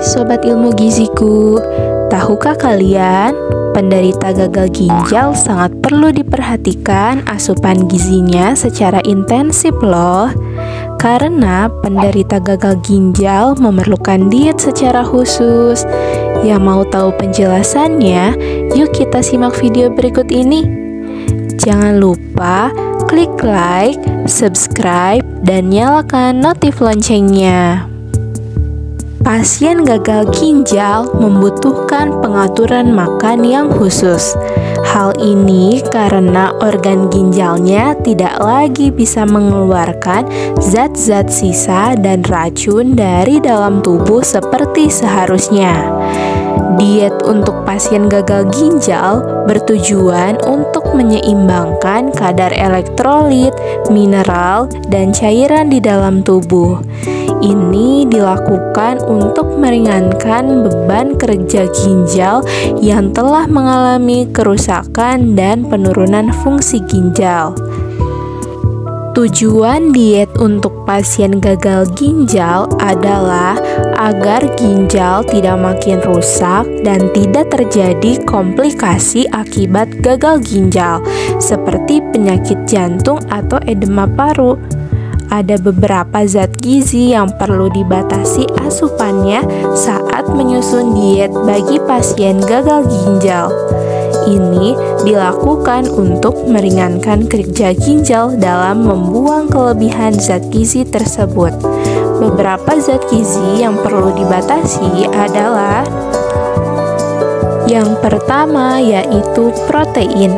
Sobat ilmu giziku, tahukah kalian, penderita gagal ginjal sangat perlu diperhatikan asupan gizinya secara intensif loh. Karena penderita gagal ginjal memerlukan diet secara khusus. Yang mau tahu penjelasannya, yuk kita simak video berikut ini. Jangan lupa klik like, subscribe, dan nyalakan notif loncengnya. Pasien gagal ginjal membutuhkan pengaturan makan yang khusus. Hal ini karena organ ginjalnya tidak lagi bisa mengeluarkan zat-zat sisa dan racun dari dalam tubuh seperti seharusnya. Diet untuk pasien gagal ginjal bertujuan untuk menyeimbangkan kadar elektrolit, mineral, dan cairan di dalam tubuh. Ini dilakukan untuk meringankan beban kerja ginjal yang telah mengalami kerusakan dan penurunan fungsi ginjal. Tujuan diet untuk pasien gagal ginjal adalah agar ginjal tidak makin rusak dan tidak terjadi komplikasi akibat gagal ginjal, seperti penyakit jantung atau edema paru. Ada beberapa zat gizi yang perlu dibatasi asupannya saat menyusun diet bagi pasien gagal ginjal. Ini dilakukan untuk meringankan kerja ginjal dalam membuang kelebihan zat gizi tersebut. Beberapa zat gizi yang perlu dibatasi adalah yang pertama yaitu protein.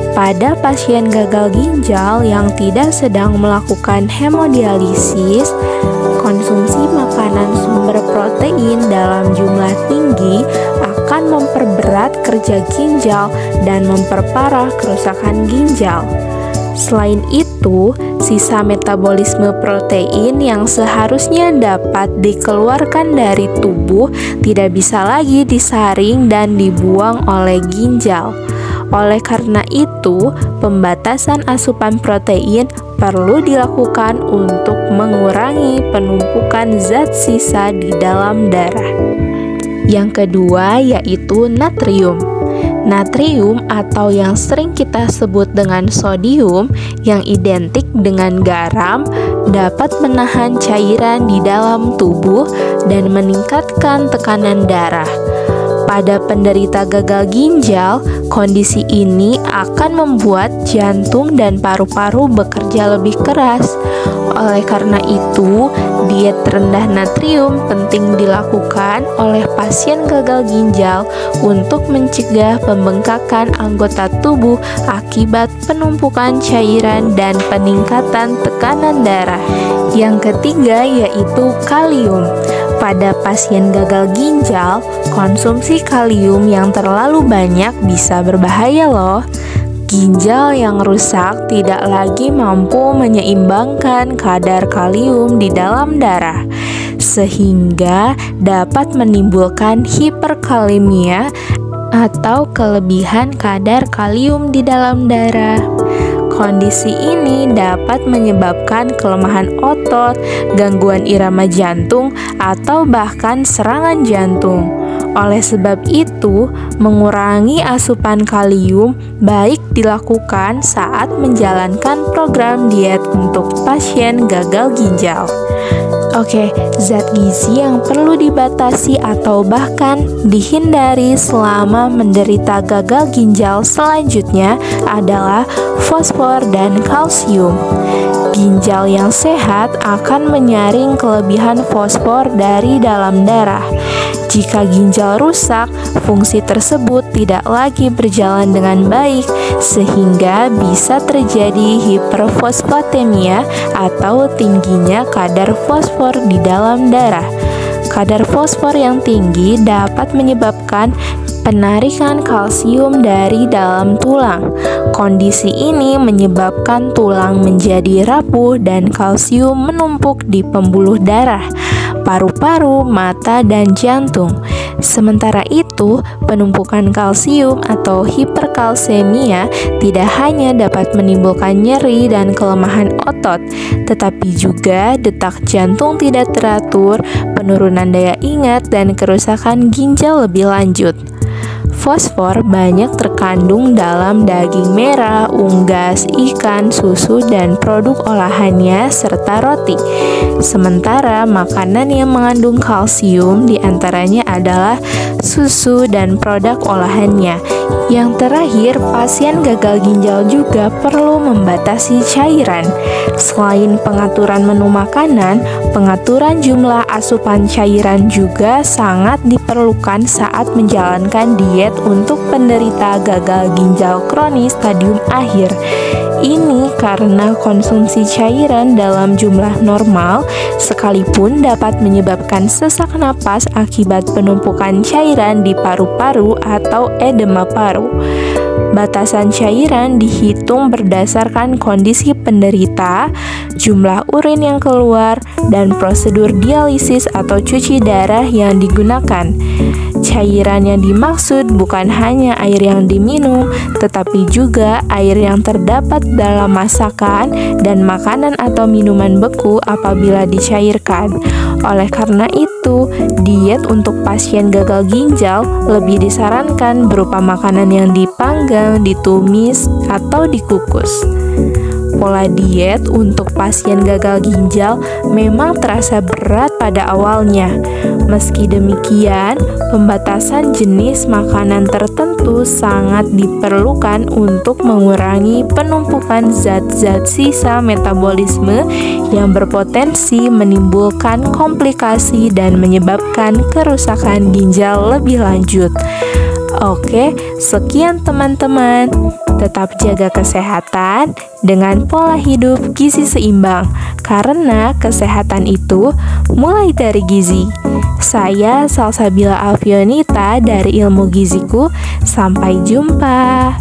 Pada pasien gagal ginjal yang tidak sedang melakukan hemodialisis, konsumsi makanan sumber protein dalam jumlah tinggi akan memperberat kerja ginjal dan memperparah kerusakan ginjal. Selain itu, sisa metabolisme protein yang seharusnya dapat dikeluarkan dari tubuh tidak bisa lagi disaring dan dibuang oleh ginjal. Oleh karena itu, pembatasan asupan protein perlu dilakukan untuk mengurangi penumpukan zat sisa di dalam darah. Yang kedua yaitu natrium. Natrium atau yang sering kita sebut dengan sodium yang identik dengan garam dapat menahan cairan di dalam tubuh dan meningkatkan tekanan darah. Pada penderita gagal ginjal, kondisi ini akan membuat jantung dan paru-paru bekerja lebih keras. Oleh karena itu, diet rendah natrium penting dilakukan oleh pasien gagal ginjal untuk mencegah pembengkakan anggota tubuh akibat penumpukan cairan dan peningkatan tekanan darah. Yang ketiga yaitu kalium. Pada pasien gagal ginjal, konsumsi kalium yang terlalu banyak bisa berbahaya loh. Ginjal yang rusak tidak lagi mampu menyeimbangkan kadar kalium di dalam darah, sehingga dapat menimbulkan hiperkalemia atau kelebihan kadar kalium di dalam darah. Kondisi ini dapat menyebabkan kelemahan otot, gangguan irama jantung, atau bahkan serangan jantung. Oleh sebab itu, mengurangi asupan kalium baik dilakukan saat menjalankan program diet untuk pasien gagal ginjal. Oke, zat gizi yang perlu dibatasi atau bahkan dihindari selama menderita gagal ginjal selanjutnya adalah fosfor dan kalsium. Ginjal yang sehat akan menyaring kelebihan fosfor dari dalam darah. Jika ginjal rusak, fungsi tersebut tidak lagi berjalan dengan baik, sehingga bisa terjadi hiperfosfatemia atau tingginya kadar fosfor di dalam darah. Kadar fosfor yang tinggi dapat menyebabkan penarikan kalsium dari dalam tulang. Kondisi ini menyebabkan tulang menjadi rapuh dan kalsium menumpuk di pembuluh darah, paru-paru, mata, dan jantung. Sementara itu, penumpukan kalsium atau hiperkalsemia tidak hanya dapat menimbulkan nyeri dan kelemahan otot, tetapi juga detak jantung tidak teratur, penurunan daya ingat, dan kerusakan ginjal lebih lanjut. Fosfor banyak terkandung dalam daging merah, unggas, ikan, susu, dan produk olahannya, serta roti. Sementara makanan yang mengandung kalsium diantaranya adalah susu dan produk olahannya. Yang terakhir, pasien gagal ginjal juga perlu membatasi cairan. Selain pengaturan menu makanan, pengaturan jumlah asupan cairan juga sangat diperlukan saat menjalankan diet untuk penderita gagal ginjal kronis stadium akhir. Ini karena konsumsi cairan dalam jumlah normal sekalipun dapat menyebabkan sesak napas akibat penumpukan cairan di paru-paru atau edema paru. Batasan cairan dihitung berdasarkan kondisi penderita, jumlah urin yang keluar, dan prosedur dialisis atau cuci darah yang digunakan. Cairan yang dimaksud bukan hanya air yang diminum, tetapi juga air yang terdapat dalam masakan dan makanan atau minuman beku apabila dicairkan. Oleh karena itu, diet untuk pasien gagal ginjal lebih disarankan berupa makanan yang dipanggang, ditumis, atau dikukus. Pola diet untuk pasien gagal ginjal memang terasa berat pada awalnya. Meski demikian, pembatasan jenis makanan tertentu sangat diperlukan untuk mengurangi penumpukan zat-zat sisa metabolisme yang berpotensi menimbulkan komplikasi dan menyebabkan kerusakan ginjal lebih lanjut. Oke, sekian teman-teman. Tetap jaga kesehatan dengan pola hidup gizi seimbang, karena kesehatan itu mulai dari gizi. Saya Salsabila Alfionita dari Ilmu Giziku. Sampai jumpa.